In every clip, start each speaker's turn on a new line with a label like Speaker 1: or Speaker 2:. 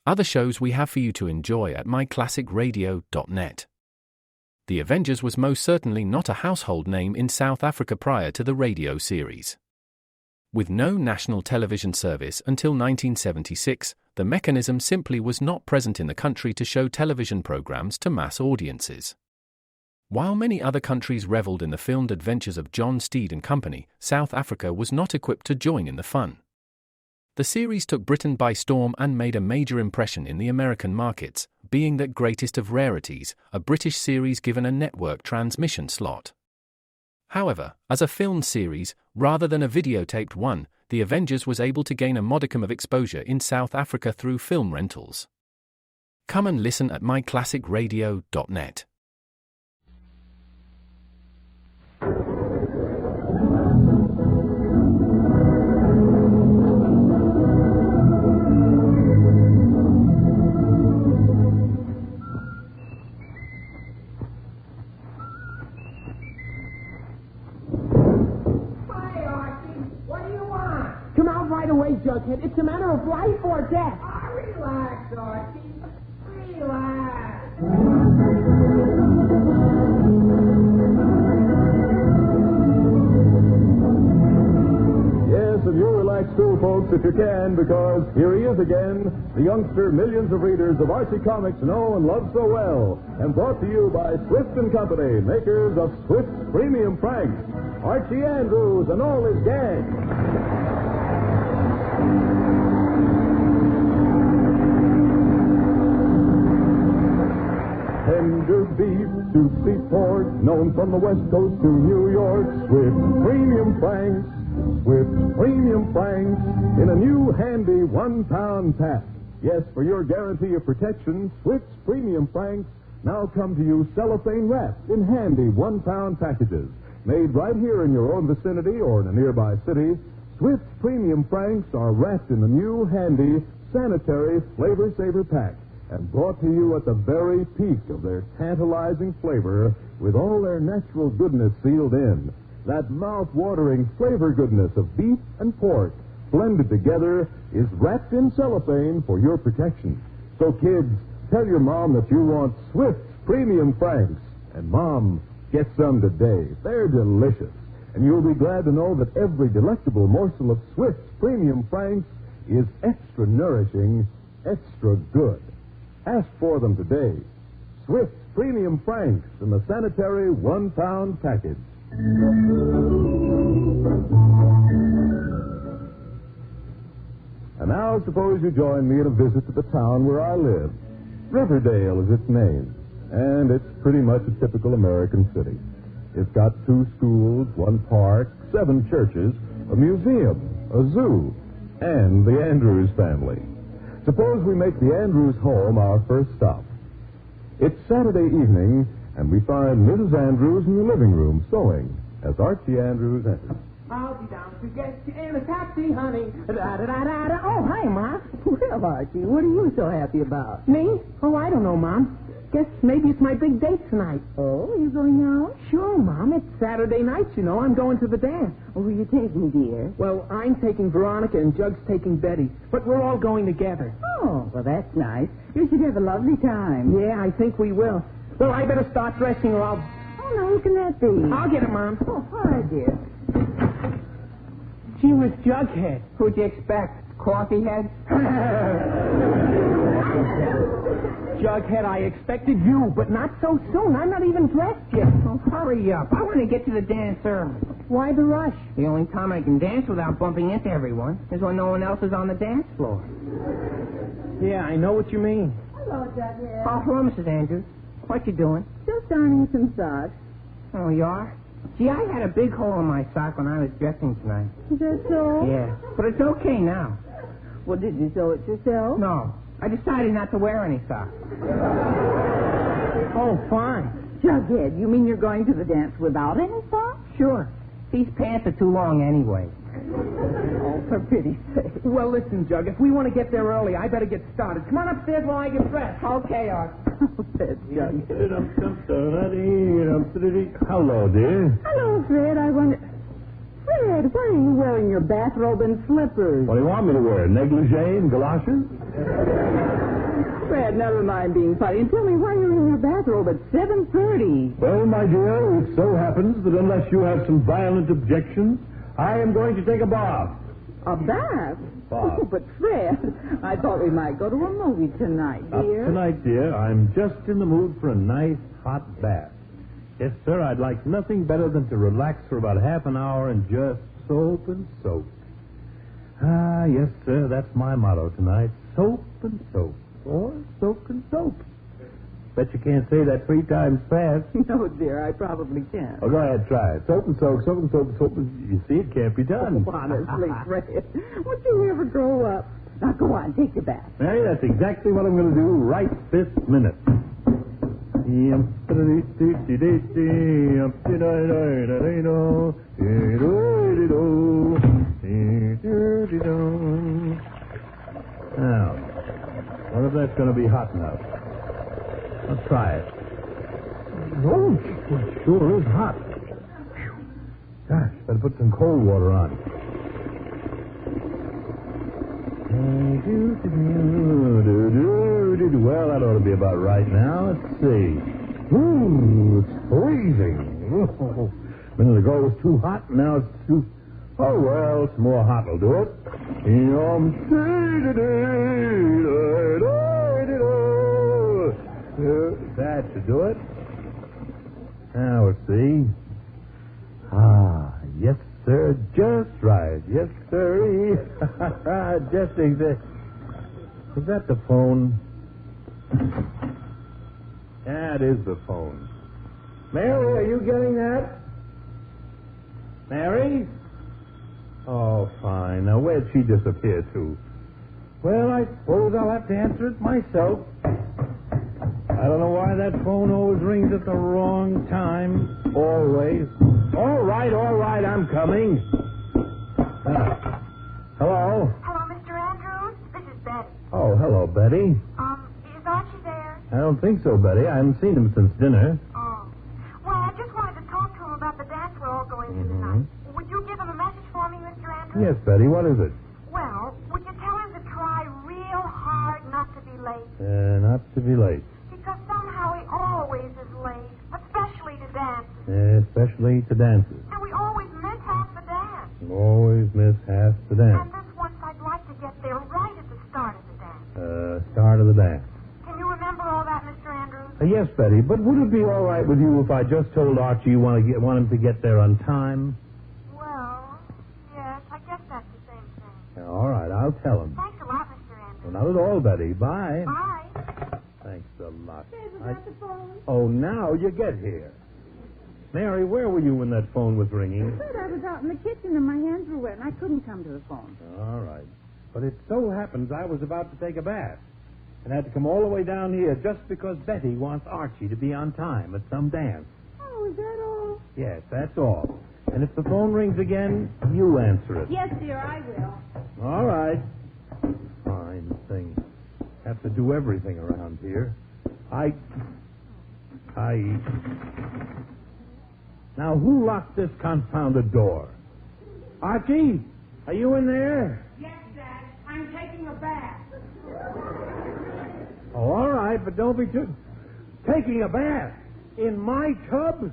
Speaker 1: Other shows we have for you to enjoy at myclassicradio.net. The Avengers was most certainly not a household name in South Africa prior to the radio series. With no national television service until 1976, the mechanism simply was not present in the country to show television programs to mass audiences. While many other countries reveled in the filmed adventures of John Steed and company, South Africa was not equipped to join in the fun. The series took Britain by storm and made a major impression in the American markets, being that greatest of rarities, a British series given a network transmission slot. However, as a filmed series, rather than a videotaped one, The Avengers was able to gain a modicum of exposure in South Africa through film rentals. Come and listen at myclassicradio.net.
Speaker 2: Jughead. It's a matter of life or death.
Speaker 3: Oh, relax, Archie. Relax.
Speaker 4: Yes, and you relax too, folks, if you can, because here he is again, the youngster millions of readers of Archie comics know and love so well, and brought to you by Swift & Company, makers of Swift's Premium Franks, Archie Andrews and all his gang. Tender beef, juicy pork, known from the West Coast to New York. Swift Premium Franks, Swift Premium Franks, in a new handy 1-pound pack. Yes, for your guarantee of protection, Swift's Premium Franks now come to you cellophane wrapped in handy 1-pound packages. Made right here in your own vicinity or in a nearby city, Swift's Premium Franks are wrapped in the new handy sanitary Flavor Saver pack, and brought to you at the very peak of their tantalizing flavor with all their natural goodness sealed in. That mouth-watering flavor goodness of beef and pork blended together is wrapped in cellophane for your protection. So kids, tell your mom that you want Swift's Premium Franks. And Mom, get some today. They're delicious. And you'll be glad to know that every delectable morsel of Swift's Premium Franks is extra nourishing, extra good. Ask for them today. Swift Premium Franks in the sanitary 1-pound package. And now suppose you join me in a visit to the town where I live. Riverdale is its name, and it's pretty much a typical American city. It's got 2 schools, 1 park, 7 churches, a museum, a zoo, and the Andrews family. Suppose we make the Andrews home our first stop. It's Saturday evening, and we find Mrs. Andrews in the living room sewing as Archie Andrews enters.
Speaker 2: I'll be down to get you in a taxi, honey. Da-da-da-da-da.
Speaker 5: Oh, hi, Ma. Well, Archie, what are you so happy about?
Speaker 2: Me? Oh, I don't know, Mom. Guess maybe it's my big date tonight.
Speaker 5: Oh, are you going out?
Speaker 2: Sure, Mom. It's Saturday night, you know. I'm going to the dance.
Speaker 5: Oh, who are you taking, dear?
Speaker 2: Well, I'm taking Veronica and Jug's taking Betty. But we're all going together.
Speaker 5: Oh, well, that's nice. You should have a lovely time.
Speaker 2: Yeah, I think we will. Well, I better start dressing or I'll...
Speaker 5: Oh, no, who can that be?
Speaker 2: I'll get it, Mom.
Speaker 5: Oh, hi, dear.
Speaker 2: She was Jughead.
Speaker 3: Who'd you expect? Coffee head?
Speaker 2: Jughead, I expected you, but not so soon. I'm not even dressed yet.
Speaker 3: Oh, hurry up. I want to get to the dance early.
Speaker 2: Why the rush?
Speaker 3: The only time I can dance without bumping into everyone is when no one else is on the dance floor.
Speaker 2: Yeah, I know what you mean.
Speaker 5: Hello, Jughead.
Speaker 3: Oh, hello, Mrs. Andrews. What you doing?
Speaker 5: Just darning some socks.
Speaker 3: Oh, you are? Gee, I had a big hole in my sock when I was dressing tonight.
Speaker 5: Is that so?
Speaker 3: Yeah, but it's okay now.
Speaker 5: Well, did you sew it yourself?
Speaker 3: No, I decided not to wear any socks.
Speaker 2: Oh, fine.
Speaker 5: Jughead, you mean you're going to the dance without any socks?
Speaker 3: Sure. These pants are too long anyway.
Speaker 5: Oh, for pity's sake.
Speaker 2: Well, listen, Jug, if we want to get there early, I better get started. Come on upstairs while I get dressed.
Speaker 3: Okay, Art.
Speaker 5: Oh, that's Jughead.
Speaker 4: Hello, dear.
Speaker 5: Hello, Fred. I wonder... Fred, why are you wearing your bathrobe and slippers?
Speaker 4: What do you want me to wear? Negligee and galoshes?
Speaker 5: right, never mind being funny. And tell me why you're in your bathrobe at 7:30.
Speaker 4: Well, my dear, it so happens that unless you have some violent objections, I am going to take a bath.
Speaker 5: A bath?
Speaker 4: Bath.
Speaker 5: Oh, but Fred, I thought we might go to a movie tonight, dear.
Speaker 4: Tonight, dear, I'm just in the mood for a nice hot bath. Yes, sir, I'd like nothing better than to relax for about half an hour and just soap and soak. Ah, yes, sir, that's my motto tonight. Soap and soap. Or soak and soap. Bet you can't say that 3 times fast.
Speaker 5: No, dear, I probably can't.
Speaker 4: Oh, go ahead, try it. Soap and soak, soap and soap, soap and... You see, it can't be done.
Speaker 5: Oh, honestly, Fred, would you ever grow up? Now, go on, take your bath.
Speaker 4: Mary, that's exactly what I'm going to do right this minute. Now, wonder if that's going to be hot enough. Let's try it. Oh, it sure is hot. Whew. Gosh, better put some cold water on. Well, that ought to be about right now. Let's see. Ooh, it's freezing. A minute ago it was too hot, now it's too... Oh, well, some more hot will do it. That should do it. Now, let's see. Ah, yes, sir, just right. Yes, sir. Just exactly. Is that the phone? That is the phone. Mary, are you getting that? Mary? Oh, fine. Now, where'd she disappear to? Well, I suppose I'll have to answer it myself. I don't know why that phone always rings at the wrong time. Always. All right, I'm coming. Hello?
Speaker 6: Hello, Mr. Andrews. This is Betty.
Speaker 4: Oh, hello, Betty.
Speaker 6: Is Archie there?
Speaker 4: I don't think so, Betty. I haven't seen him since dinner.
Speaker 6: Oh. Well, I just wanted to talk to him about the dance we're all going to tonight. Would you give him a message for me, Mr. Andrews?
Speaker 4: Yes, Betty, what is it?
Speaker 6: Well, would you tell him to try real hard not to be late?
Speaker 4: Not to be late.
Speaker 6: Because somehow he always is late, especially to dance.
Speaker 4: Especially to dances.
Speaker 6: And we always miss half the dance.
Speaker 4: Always miss half the dance.
Speaker 6: And this once I'd like to get there right at the start of the dance.
Speaker 4: Start of the dance.
Speaker 6: Can you remember all that, Mr. Andrews?
Speaker 4: Yes, Betty, but would it be all right with you if I just told Archie you want him to get there on time?
Speaker 6: Well, yes, I guess that's the same thing.
Speaker 4: Yeah, all right, I'll tell him.
Speaker 6: Thanks a lot, Mr. Andrews.
Speaker 4: Well, not at all, Betty. Bye.
Speaker 6: Bye.
Speaker 4: Thanks a lot.
Speaker 6: Hey, was that the phone?
Speaker 4: Oh, now you get here. Mary, where were you when that phone was ringing?
Speaker 5: Fred, I was out in the kitchen and my hands were wet and I couldn't come to the phone.
Speaker 4: All right. But it so happens I was about to take a bath and had to come all the way down here just because Betty wants Archie to be on time at some dance.
Speaker 5: Oh, is that all?
Speaker 4: Yes, that's all. And if the phone rings again, you answer it.
Speaker 5: Yes, dear, I will.
Speaker 4: All right. Fine thing. Have to do everything around here. Now, who locked this confounded door? Archie, are you in there?
Speaker 3: Yes, Dad. I'm taking a bath.
Speaker 4: Oh, all right, but don't be too... Taking a bath? In my tub?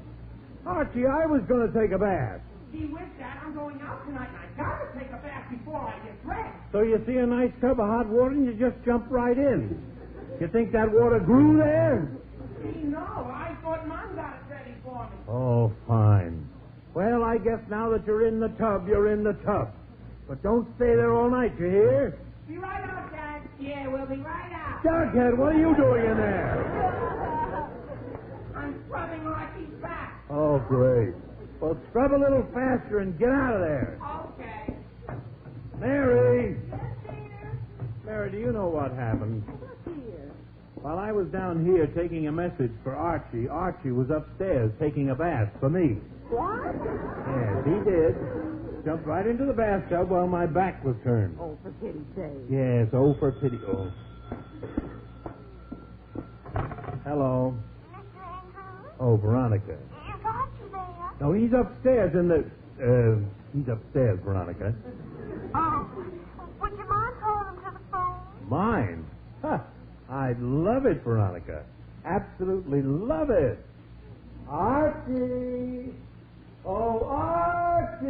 Speaker 4: Archie, I was going to take a bath.
Speaker 3: Gee whiz, Dad, I'm going out tonight and I gotta take a bath before I get dressed.
Speaker 4: So you see a nice tub of hot water and you just jump right in. You think that water grew there?
Speaker 3: Gee, no, I thought Mom got it ready for me.
Speaker 4: Oh, fine. Well, I guess now that you're in the tub, you're in the tub. But don't stay there all night, you hear?
Speaker 3: Be right out, Dad. Yeah, we'll be right out.
Speaker 4: Jughead, what are you doing in there?
Speaker 3: I'm scrubbing Archie's back.
Speaker 4: Oh, great. Well, scrub a little faster and get out of there.
Speaker 3: Okay.
Speaker 4: Mary!
Speaker 6: Yes, dear?
Speaker 4: Mary, do you know what happened? While I was down here taking a message for Archie, Archie was upstairs taking a bath for me.
Speaker 5: What?
Speaker 4: Yes, he did. Jumped right into the bathtub while my back was turned.
Speaker 5: Oh, for pity's sake.
Speaker 4: Yes, oh, for pity. Oh. Hello.
Speaker 6: Mr. Andrews?
Speaker 4: Oh, Veronica.
Speaker 6: Is Archie there?
Speaker 4: No, he's upstairs in the... he's upstairs, Veronica.
Speaker 6: Oh. Would you mind holding to the phone?
Speaker 4: Mine? Huh.
Speaker 7: I'd love it, Veronica. Absolutely love it. Archie! Oh, Archie!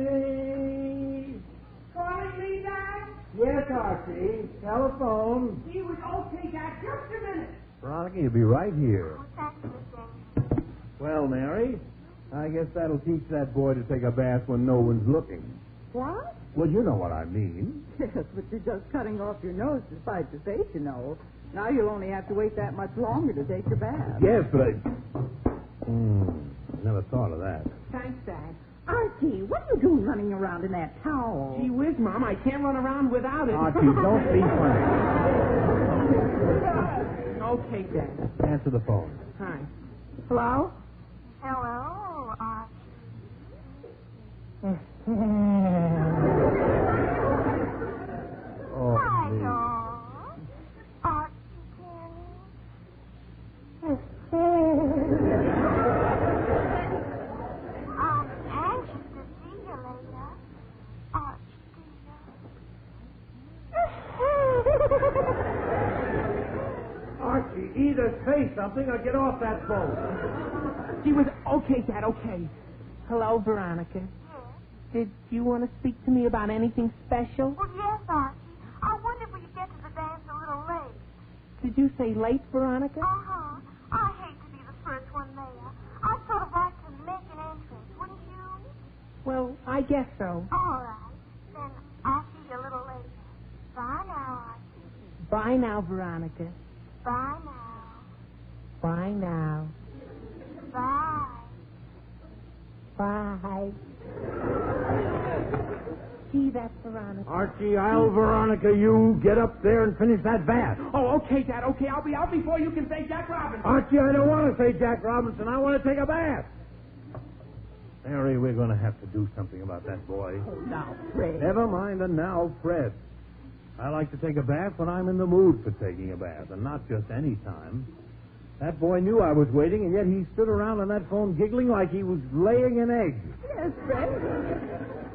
Speaker 2: Calling me, Dad?
Speaker 7: Yes, Archie. Telephone.
Speaker 2: He was okay, Dad. Just a minute.
Speaker 7: Veronica, you'll be right here.
Speaker 6: Oh, thank you, James.
Speaker 7: Well, Mary, I guess that'll teach that boy to take a bath when no one's looking.
Speaker 5: What?
Speaker 7: Well, you know what I mean.
Speaker 5: Yes, but you're just cutting off your nose to spite your face, you know. Now you'll only have to wait that much longer to take your bath.
Speaker 7: Yes, but I... never thought of that.
Speaker 2: Thanks, Dad.
Speaker 5: Archie, what are you doing running around in that towel?
Speaker 2: Gee whiz, Mom, I can't run around without it.
Speaker 7: Archie, don't be funny.
Speaker 2: Okay, Dad.
Speaker 7: Answer the phone.
Speaker 2: Hi. Hello?
Speaker 6: Hello, Archie.
Speaker 7: Oh,
Speaker 6: Hi,
Speaker 7: me.
Speaker 6: George. Archie, I'm anxious to see you later. Archie,
Speaker 7: Archie, either say something or get off that phone.
Speaker 2: She was okay, Dad, okay. Hello, Veronica.
Speaker 6: Yes?
Speaker 2: Did you want to speak to me about anything special?
Speaker 6: Well, yes, Archie. I wonder if we could get to the dance a little late.
Speaker 2: Did you say late, Veronica?
Speaker 6: Uh-huh. I hate to be the first one there. I'd sort of like to make an entrance, wouldn't you?
Speaker 2: Well, I guess so.
Speaker 6: All right. Then I'll see you a little later. Bye now, Archie.
Speaker 2: Bye now, Veronica.
Speaker 6: Bye now.
Speaker 2: Bye now.
Speaker 6: Bye.
Speaker 2: Bye. Gee, that's Veronica.
Speaker 7: Archie, I'll Veronica you. Get up there and finish that bath.
Speaker 2: Oh, okay, Dad, okay. I'll be out before you can say Jack Robinson.
Speaker 7: Archie, I don't want to say Jack Robinson. I want to take a bath. Mary, we're going to have to do something about that boy.
Speaker 5: Oh, now, Fred.
Speaker 7: Never mind the now, Fred. I like to take a bath when I'm in the mood for taking a bath, and not just any time. That boy knew I was waiting, and yet he stood around on that phone giggling like he was laying an egg.
Speaker 5: Yes, Fred.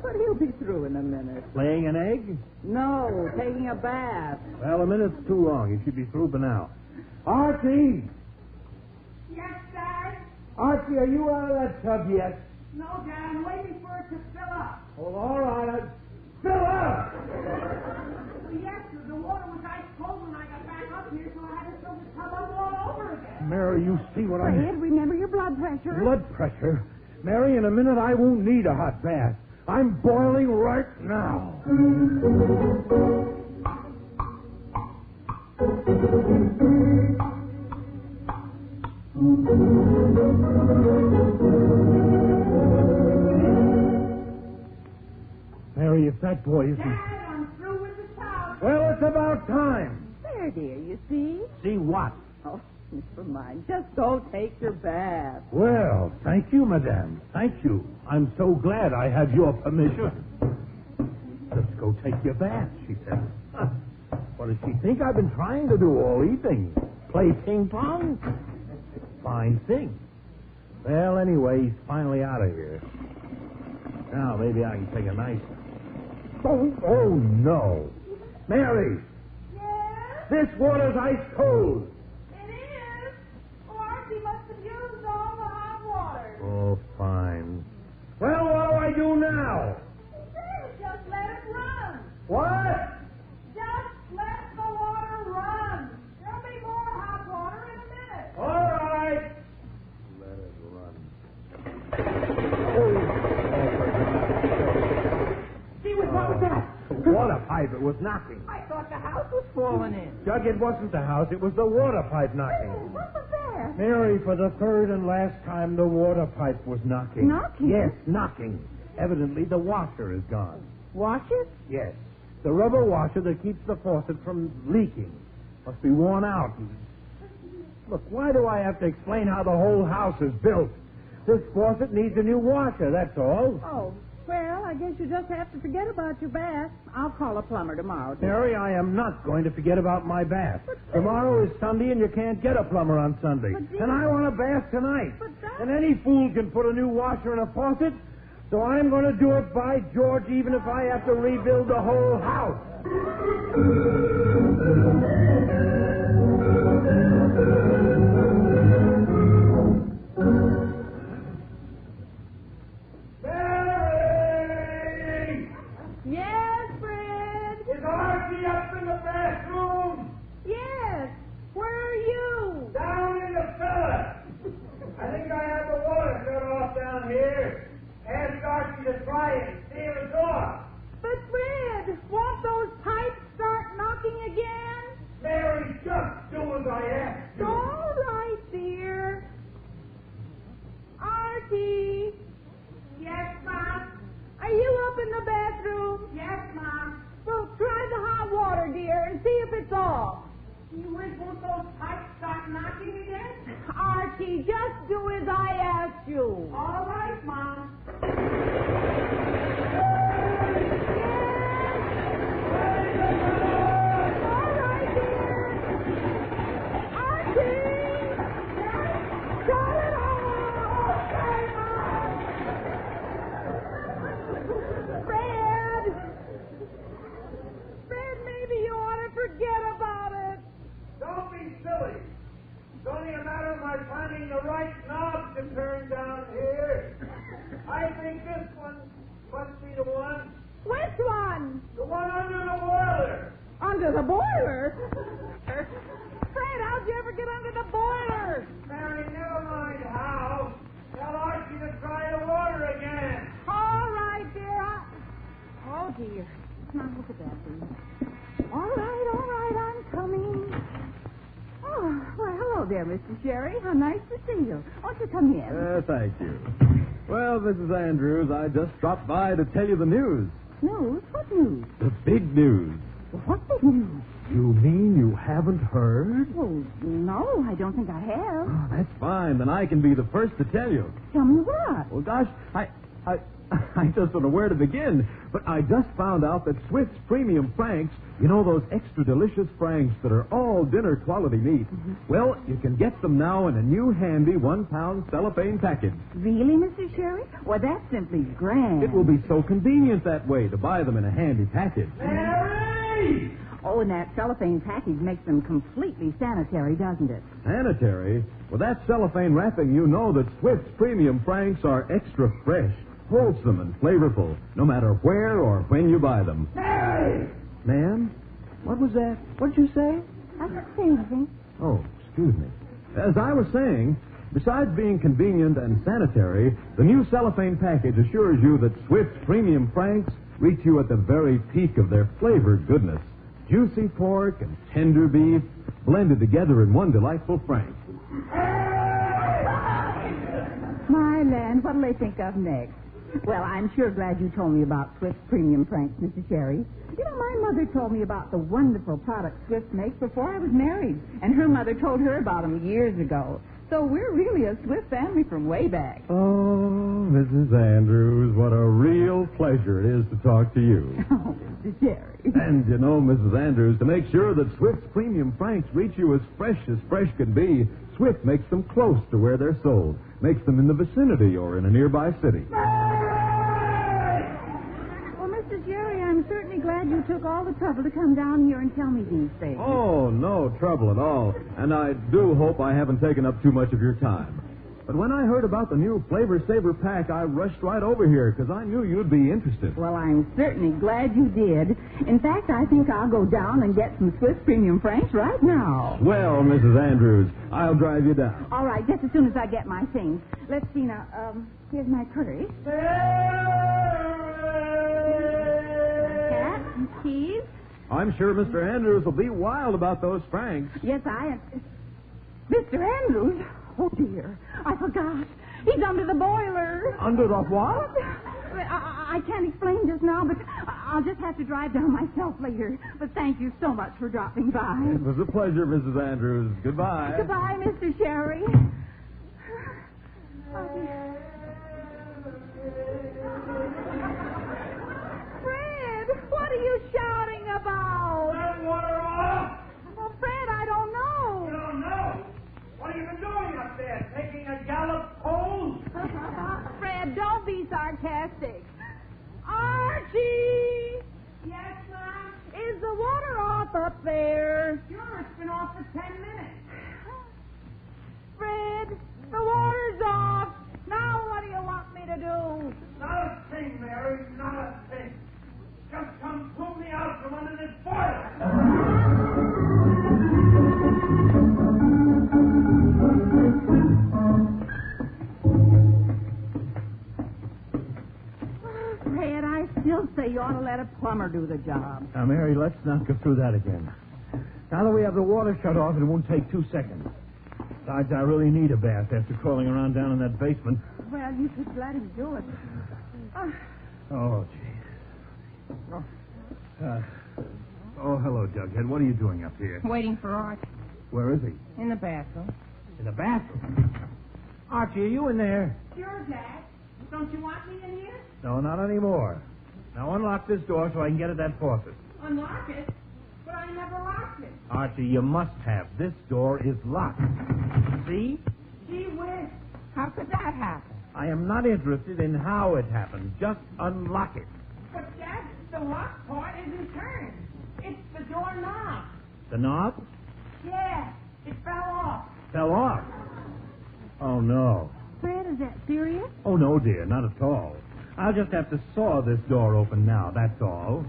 Speaker 5: But he'll be through in a minute.
Speaker 7: Laying an egg?
Speaker 5: No, taking a bath.
Speaker 7: Well, a minute's too long. He should be through by now. Archie!
Speaker 2: Yes, Dad?
Speaker 7: Archie, are you out of that tub yet?
Speaker 2: No, Dad, I'm waiting for it to fill up.
Speaker 7: Oh, all right. Fill up!
Speaker 2: Well, yes, the water was ice cold when I got back up here, so I had to fill the tub up all over again.
Speaker 7: Mary, you see what I...
Speaker 5: Fred, remember your blood pressure?
Speaker 7: Blood pressure? Mary, in a minute I won't need a hot bath. I'm boiling right now. Mary, if that boy isn't...
Speaker 2: Dad, I'm through with the tub.
Speaker 7: Well, it's about time.
Speaker 5: There, dear, you see?
Speaker 7: See what?
Speaker 5: Oh, never mind. Just go take your bath.
Speaker 7: Well, thank you, madame. Thank you. I'm so glad I have your permission. Let's go take your bath, she said. Huh. What does she think I've been trying to do all evening? Play ping pong? Fine thing. Well, anyway, he's finally out of here. Now, maybe I can take a nice... Oh, no. Mary!
Speaker 6: Yes?
Speaker 7: This water's ice cold.
Speaker 6: It is. Oh, Archie must have used all the hot water.
Speaker 7: Oh, fine. Well, what do I do now?
Speaker 6: Just let it run.
Speaker 7: What?
Speaker 6: Just let the water run. There'll be more hot water in a minute.
Speaker 7: All right. Let it run.
Speaker 2: Gee whiz, what was that?
Speaker 7: The water pipe, it was knocking.
Speaker 2: I thought the house was falling in.
Speaker 7: Doug, it wasn't the house, it was the water pipe knocking.
Speaker 5: What was that?
Speaker 7: Mary, for the third and last time, the water pipe was knocking.
Speaker 5: Knocking?
Speaker 7: Yes, knocking. Evidently, the washer is gone.
Speaker 5: Wash it?
Speaker 7: Yes. The rubber washer that keeps the faucet from leaking must be worn out. Look, why do I have to explain how the whole house is built? This faucet needs a new washer, that's all.
Speaker 5: Oh, well, I guess you just have to forget about your bath. I'll call a plumber tomorrow.
Speaker 7: Mary, I am not going to forget about my bath. Tomorrow is Sunday, and you can't get a plumber on Sunday. And I want a bath tonight. And any fool can put a new washer in a faucet, so I'm going to do it, by George, even if I have to rebuild the whole house.
Speaker 2: those pipes start knocking again?
Speaker 5: Archie, just do as I asked you.
Speaker 2: All right, Mom.
Speaker 7: Don't be silly. It's only a matter of my finding the right knob to turn down here. I think this one must be the one.
Speaker 5: Which one?
Speaker 7: The one under the boiler.
Speaker 5: Under the boiler? Fred, how'd you ever get under the boiler?
Speaker 7: Mary, never mind how. Tell Archie to try the water again.
Speaker 5: All right, dear. Oh, dear. Come on, look at that, please. All right, I'm coming. Oh, well, hello there, Mr. Sherry. How nice to see you. Won't you come in?
Speaker 4: Thank you. Well, Mrs. Andrews, I just dropped by to tell you the news.
Speaker 5: News? What news?
Speaker 4: The big news.
Speaker 5: What big news?
Speaker 4: You mean you haven't heard?
Speaker 5: Oh, no, I don't think I have.
Speaker 4: Oh, that's fine. Then I can be the first to tell you.
Speaker 5: Tell me what?
Speaker 4: Well, gosh, I just don't know where to begin. But I just found out that Swift's Premium Franks, you know those extra delicious Franks that are all dinner quality meat, well, you can get them now in a new handy 1-pound cellophane package.
Speaker 5: Really, Mr. Sherry? Well, that's simply grand.
Speaker 4: It will be so convenient that way to buy them in a handy package.
Speaker 7: Mary!
Speaker 5: Oh, and that cellophane package makes them completely sanitary, doesn't it?
Speaker 4: Sanitary? With that cellophane wrapping, you know that Swift's Premium Franks are extra fresh, wholesome, and flavorful, no matter where or when you buy them.
Speaker 7: Mary!
Speaker 4: Ma'am? What was that? What did you say?
Speaker 5: I didn't say anything.
Speaker 4: Oh, excuse me. As I was saying, besides being convenient and sanitary, the new cellophane package assures you that Swift's Premium Franks reach you at the very peak of their flavored goodness. Juicy pork and tender beef blended together in one delightful Frank.
Speaker 5: My land, what'll they think of next? Well, I'm sure glad you told me about Swift Premium Franks, Mr. Sherry. You know, my mother told me about the wonderful products Swift makes before I was married, and her mother told her about them years ago. So we're really a Swift family from way back.
Speaker 4: Oh, Mrs. Andrews, what a real pleasure it is to talk to you.
Speaker 5: Oh, Mr. Sherry.
Speaker 4: And, you know, Mrs. Andrews, to make sure that Swift's Premium Franks reach you as fresh can be, Swift makes them close to where they're sold, makes them in the vicinity or in a nearby city.
Speaker 5: Well, Mr. Sherry, I'm certainly glad you took all the trouble to come down here and tell me these things.
Speaker 4: Oh, no trouble at all. And I do hope I haven't taken up too much of your time. But when I heard about the new Flavor Saver pack, I rushed right over here because I knew you'd be interested.
Speaker 5: Well, I'm certainly glad you did. In fact, I think I'll go down and get some Swiss Premium Franks right now.
Speaker 4: Well, Mrs. Andrews, I'll drive you down.
Speaker 5: All right, just as soon as I get my things. Let's see now. Here's my purse. Hat and keys.
Speaker 4: I'm sure Mr. Andrews will be wild about those Franks.
Speaker 5: Yes, I am. Mr. Andrews? Oh, dear. I forgot. He's under the boiler.
Speaker 4: Under the what?
Speaker 5: I can't explain just now, but I'll just have to drive down myself later. But thank you so much for dropping by.
Speaker 4: It was a pleasure, Mrs. Andrews. Goodbye.
Speaker 5: Goodbye, Mr. Sherry. Fred, what are you shouting about?
Speaker 7: Turn water off!
Speaker 5: Well, Fred, I don't know.
Speaker 7: You don't know. What have you been doing up there? Taking a gallop pole?
Speaker 5: Fred, don't be sarcastic. Archie!
Speaker 2: Yes, Mom?
Speaker 5: Is the water off up there?
Speaker 2: Sure, it's been off for 10 minutes.
Speaker 5: Fred, the water's off. Now what do you want me to do?
Speaker 7: Not a thing, Mary, not a thing. Just come pull me out from under this boiler.
Speaker 5: Fred, I still say you ought to let a plumber do the job.
Speaker 7: Now, Mary, let's not go through that again. Now that we have the water shut off, it won't take 2 seconds. Besides, I really need a bath after crawling around down in that basement.
Speaker 5: Well, you could let him do it.
Speaker 7: Oh, gee. Oh, hello, Jughead. What are you doing up here?
Speaker 5: Waiting for Art.
Speaker 7: Where is he?
Speaker 3: In the bathroom.
Speaker 7: In the bathroom. Archie, are you in there?
Speaker 2: Sure, Dad. Don't you want me in here?
Speaker 7: No, not anymore. Now unlock this door so I can get at that faucet.
Speaker 2: Unlock it? But I never locked it.
Speaker 7: Archie, you must have. This door is locked. See?
Speaker 2: Gee whiz.
Speaker 3: How could that happen?
Speaker 7: I am not interested in how it happened. Just unlock it.
Speaker 2: But, Dad, the lock part isn't turned. It's the door knob.
Speaker 7: The knob?
Speaker 2: Yeah, it fell off.
Speaker 7: Fell off. Oh, no.
Speaker 5: Fred, is that serious?
Speaker 7: Oh, no, dear, not at all. I'll just have to saw this door open now, that's all.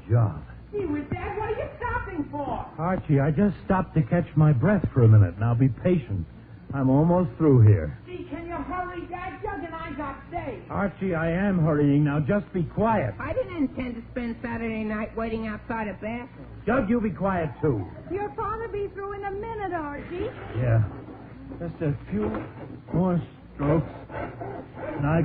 Speaker 7: Job.
Speaker 2: Gee whiz, Dad, what are you stopping for?
Speaker 7: Archie, I just stopped to catch my breath for a minute. Now be patient. I'm almost through here.
Speaker 2: Gee, can you hurry, Dad? Jug and I got saved.
Speaker 7: Archie, I am hurrying. Now just be quiet.
Speaker 3: I didn't intend to spend Saturday night waiting outside a bathroom.
Speaker 7: Jug, you be quiet, too.
Speaker 5: Your father be through in a minute, Archie.
Speaker 7: Yeah. Just a few more strokes. And I...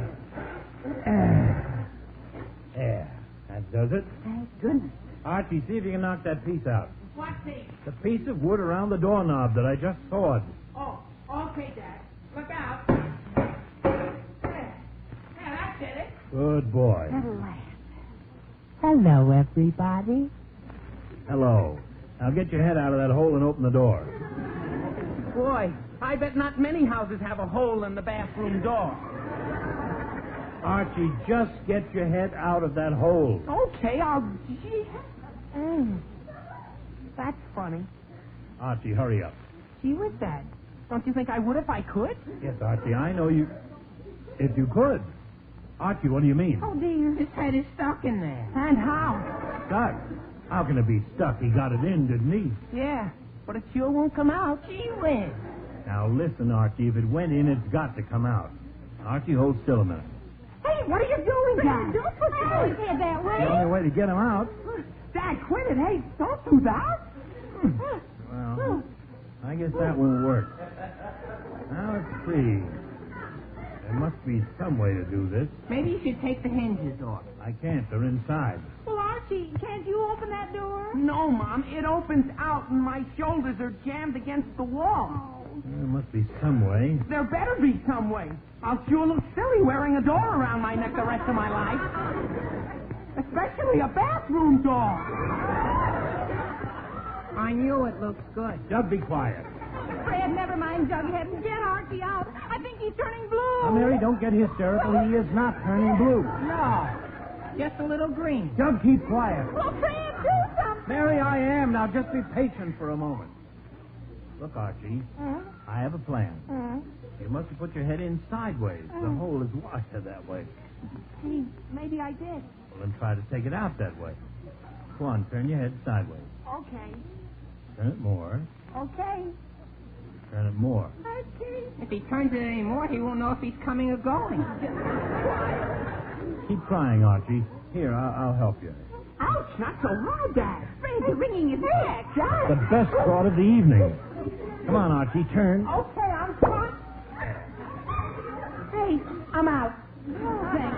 Speaker 7: There. That does it.
Speaker 5: Thank goodness.
Speaker 7: Archie, see if you can knock that piece out.
Speaker 2: What piece?
Speaker 7: The piece of wood around the doorknob that I just sawed.
Speaker 2: Oh, okay, Dad. Look out. There. Yeah, that did it.
Speaker 7: Good boy.
Speaker 5: At last.
Speaker 3: Hello, everybody.
Speaker 7: Hello. Now get your head out of that hole and open the door.
Speaker 3: Boy, I bet not many houses have a hole in the bathroom door.
Speaker 7: Archie, just get your head out of that hole.
Speaker 3: Okay, I'll... That's funny.
Speaker 7: Archie, hurry up.
Speaker 3: Gee whiz, Dad. Don't you think I would if I could?
Speaker 7: Yes, Archie, I know you... If you could. Archie, what do you mean?
Speaker 3: Oh, dear. His head is stuck in there. And how?
Speaker 7: Stuck? How can it be stuck? He got it in, didn't he?
Speaker 3: Yeah, but it sure won't come out. Gee whiz.
Speaker 7: Now, listen, Archie. If it went in, it's got to come out. Archie, hold still a minute.
Speaker 5: Hey, what are you doing, Dad? Don't put your head that way.
Speaker 7: The only way to get him out...
Speaker 5: Dad, quit it. Hey, don't do that.
Speaker 7: Well, I guess that won't work. Now, let's see. There must be some way to do this.
Speaker 3: Maybe you should take the hinges off.
Speaker 7: I can't. They're inside.
Speaker 5: Well, Archie, can't you open that door?
Speaker 3: No, Mom. It opens out and my shoulders are jammed against the wall.
Speaker 7: There must be some way.
Speaker 3: There better be some way. I'll sure look silly wearing a door around my neck the rest of my life. Especially a bathroom door. I knew it looks good.
Speaker 7: Jug, be quiet.
Speaker 5: Fred, never mind, Jughead. Get Archie out. I think he's turning blue.
Speaker 7: Now, Mary, don't get hysterical. He is not turning blue.
Speaker 3: No, just a little green.
Speaker 7: Jug, keep quiet.
Speaker 5: Well, Fred, do something.
Speaker 7: Mary, I am. Now, just be patient for a moment. Look, Archie, I have a plan. You must have put your head in sideways. The hole is wider that way.
Speaker 5: Gee, maybe I did.
Speaker 7: Well, then try to take it out that way. Go on, turn your head sideways.
Speaker 5: Okay.
Speaker 7: Turn it more.
Speaker 5: Okay.
Speaker 7: Turn it more.
Speaker 5: Archie.
Speaker 3: If he turns it any more, he won't know if he's coming or going.
Speaker 7: Keep crying, Archie. Here, I'll help you.
Speaker 3: Ouch, not so loud, Dad.
Speaker 5: Fred, you're wringing his neck.
Speaker 7: The best thought of the evening. Come on, Archie, turn.
Speaker 3: Okay, I'm trying.
Speaker 5: Hey, I'm out. Thanks.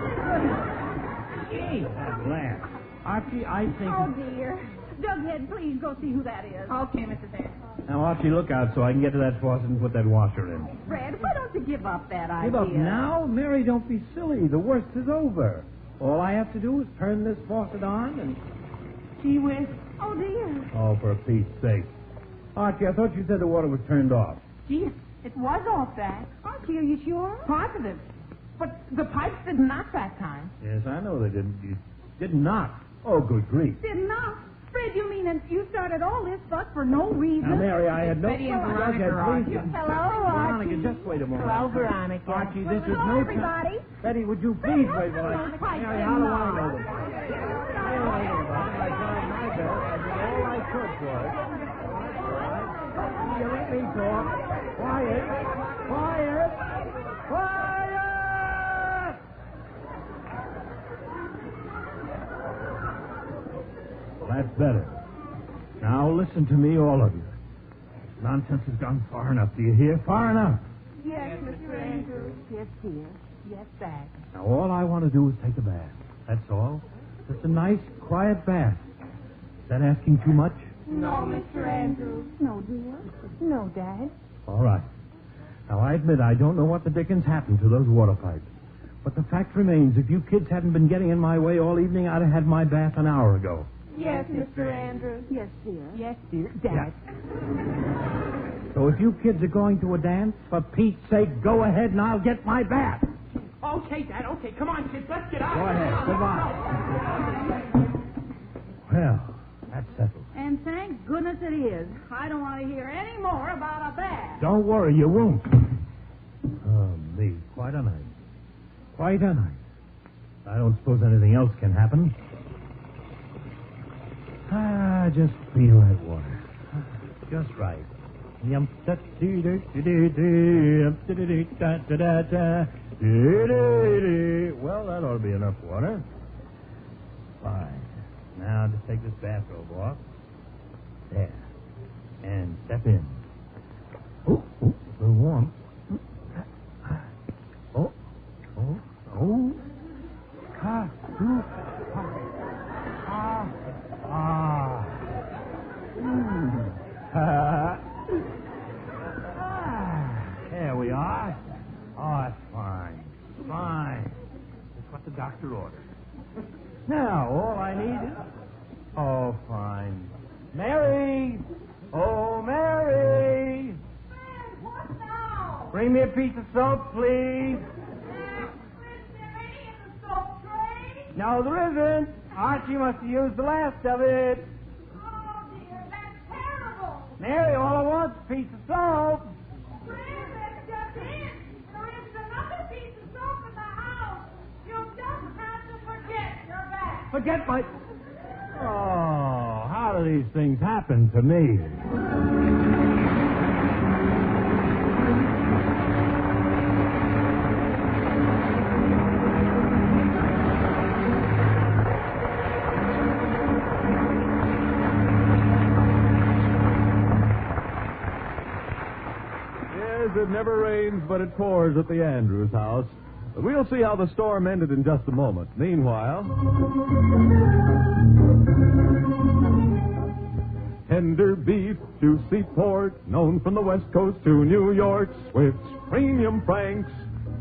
Speaker 3: Gee.
Speaker 7: At last. Archie, I think...
Speaker 5: Oh, dear. Jughead, please go see who that is.
Speaker 3: Okay, Mrs. Dad.
Speaker 7: Now, Archie, look out so I can get to that faucet and put that washer in.
Speaker 5: Fred, why don't you give up that idea?
Speaker 7: Give up now? Mary, don't be silly. The worst is over. All I have to do is turn this faucet on and...
Speaker 3: Gee whiz.
Speaker 5: Oh, dear.
Speaker 7: Oh, for Pete's sake. Archie, I thought you said the water was turned off.
Speaker 3: Gee, it was off, Dad.
Speaker 5: Archie, are you sure?
Speaker 3: Positive. But the pipes did not that time.
Speaker 7: Yes, I know they didn't. You did not. Oh, good grief.
Speaker 5: Did not. Fred, you mean that you started all this fuss for no reason?
Speaker 7: Now, Mary, I had no...
Speaker 3: Betty and Veronica
Speaker 7: Jughead,
Speaker 3: are
Speaker 7: please.
Speaker 3: arguing.
Speaker 5: Hello,
Speaker 7: Veronica,
Speaker 5: Archie.
Speaker 7: just wait a moment.
Speaker 3: Hello, Veronica.
Speaker 7: Archie, this is
Speaker 5: Hello,
Speaker 7: no
Speaker 5: everybody.
Speaker 7: time. Betty, would you please wait while I...
Speaker 5: Quite
Speaker 7: Mary, how do I
Speaker 5: not.
Speaker 7: know this? Hey, wait a minute. I tried my best. I did all I could for it. All right? You let me talk. Quiet. Quiet. Quiet! That's better. Now listen to me, all of you. This nonsense has gone far enough. Do you hear? Far enough.
Speaker 5: Yes, Mr. Andrews. Yes, dear. Yes, Dad.
Speaker 7: Now all I want to do is take a bath. That's all. Just a nice, quiet bath. Is that asking too much?
Speaker 5: No, Mr. Andrews. No, dear. No, Dad.
Speaker 7: All right. Now, I admit I don't know what the dickens happened to those water pipes. But the fact remains, if you kids hadn't been getting in my way all evening, I'd have had my bath an hour ago.
Speaker 5: Yes, Mr. Andrews. Yes, dear. Yes, dear. Dad.
Speaker 7: So if you kids are going to a dance, for Pete's sake, go ahead and I'll get my bath.
Speaker 3: Okay, Dad, okay. Come on, kids, let's get out.
Speaker 7: Go ahead. Goodbye. Well, that's settled.
Speaker 5: And thank goodness it is. I don't want to hear any more about a bath.
Speaker 7: Don't worry, you won't. Oh, me. Quite a night. Quite a night. I don't suppose anything else can happen. Just feel that water. Just right. Well, that ought to be enough water. Fine. Now, just take this bathrobe off. There. And step in. Oh, a little warm. Oh. There we are. Oh, that's fine. Fine. That's what the doctor ordered. Now, all I need is... Oh, fine. Mary! Oh, Mary!
Speaker 2: What now?
Speaker 7: Bring me a piece of soap, please.
Speaker 2: Is there any in the soap tray?
Speaker 7: No, there isn't. Archie must have used the last of it.
Speaker 2: Oh, dear, that's terrible.
Speaker 7: Mary, all I want's a piece of soap.
Speaker 2: Well, that's just it. There isn't another piece of soap in the house. You'll just have to forget your bag.
Speaker 7: Forget my... Oh, how do these things happen to me?
Speaker 4: It never rains, but it pours at the Andrews house. But we'll see how the storm ended in just a moment. Meanwhile... Tender beef, juicy pork, known from the West Coast to New York. Swift's Premium Franks.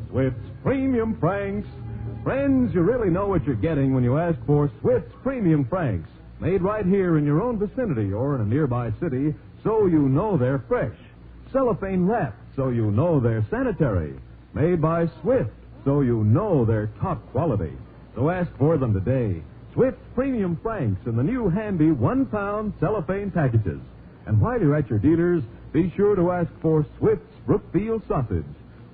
Speaker 4: Swift's Premium Franks. Friends, you really know what you're getting when you ask for Swift's Premium Franks. Made right here in your own vicinity or in a nearby city, so you know they're fresh. Cellophane wrapped, so you know they're sanitary. Made by Swift, so you know they're top quality. So ask for them today. Swift Premium Franks in the new handy 1-pound cellophane packages. And while you're at your dealers, be sure to ask for Swift's Brookfield sausage.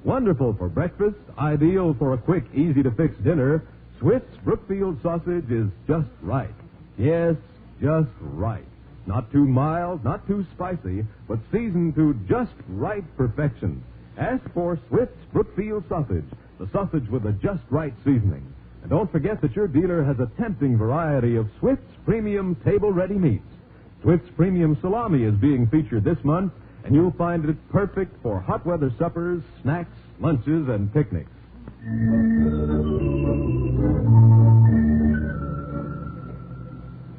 Speaker 4: Wonderful for breakfast, ideal for a quick, easy-to-fix dinner, Swift's Brookfield sausage is just right. Yes, just right. Not too mild, not too spicy, but seasoned to just right perfection. Ask for Swift's Brookfield sausage, the sausage with the just right seasoning. And don't forget that your dealer has a tempting variety of Swift's Premium table-ready meats. Swift's Premium salami is being featured this month, and you'll find it perfect for hot weather suppers, snacks, lunches, and picnics.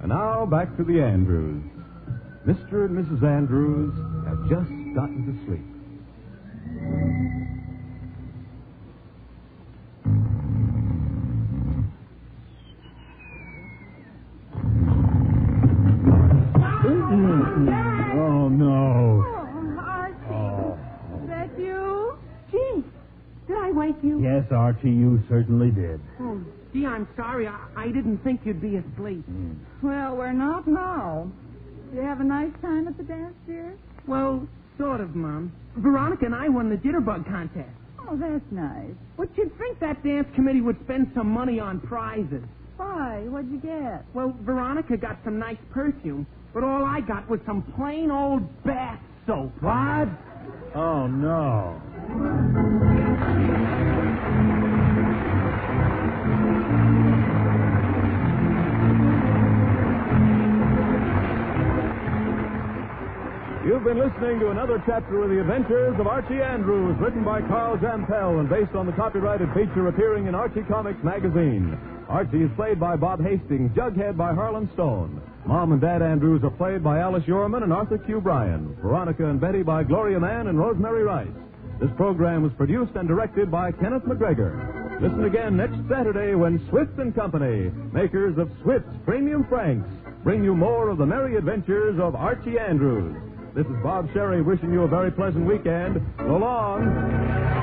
Speaker 4: And now back to the Andrews. Mr. and Mrs. Andrews have just gotten to sleep.
Speaker 7: Oh, no.
Speaker 5: Oh, Archie. Is that you? Gee, did I wake you?
Speaker 7: Yes, Archie, you certainly did.
Speaker 3: Oh, gee, I'm sorry. I didn't think you'd be asleep.
Speaker 5: Well, we're not now. You have a nice time at the dance, dear?
Speaker 3: Well, sort of, Mom. Veronica and I won the jitterbug contest.
Speaker 5: Oh, that's nice.
Speaker 3: But you'd think that dance committee would spend some money on prizes.
Speaker 5: Why? What'd you get?
Speaker 3: Well, Veronica got some nice perfume, but all I got was some plain old bath soap.
Speaker 7: What? Oh, no.
Speaker 4: You've been listening to another chapter of the adventures of Archie Andrews, written by Carl Jampel and based on the copyrighted feature appearing in Archie Comics magazine. Archie is played by Bob Hastings, Jughead by Harlan Stone. Mom and Dad Andrews are played by Alice Yorman and Arthur Q. Bryan. Veronica and Betty by Gloria Mann and Rosemary Rice. This program was produced and directed by Kenneth McGregor. Listen again next Saturday when Swift and Company, makers of Swift's Premium Franks, bring you more of the merry adventures of Archie Andrews. This is Bob Sherry wishing you a very pleasant weekend. So long.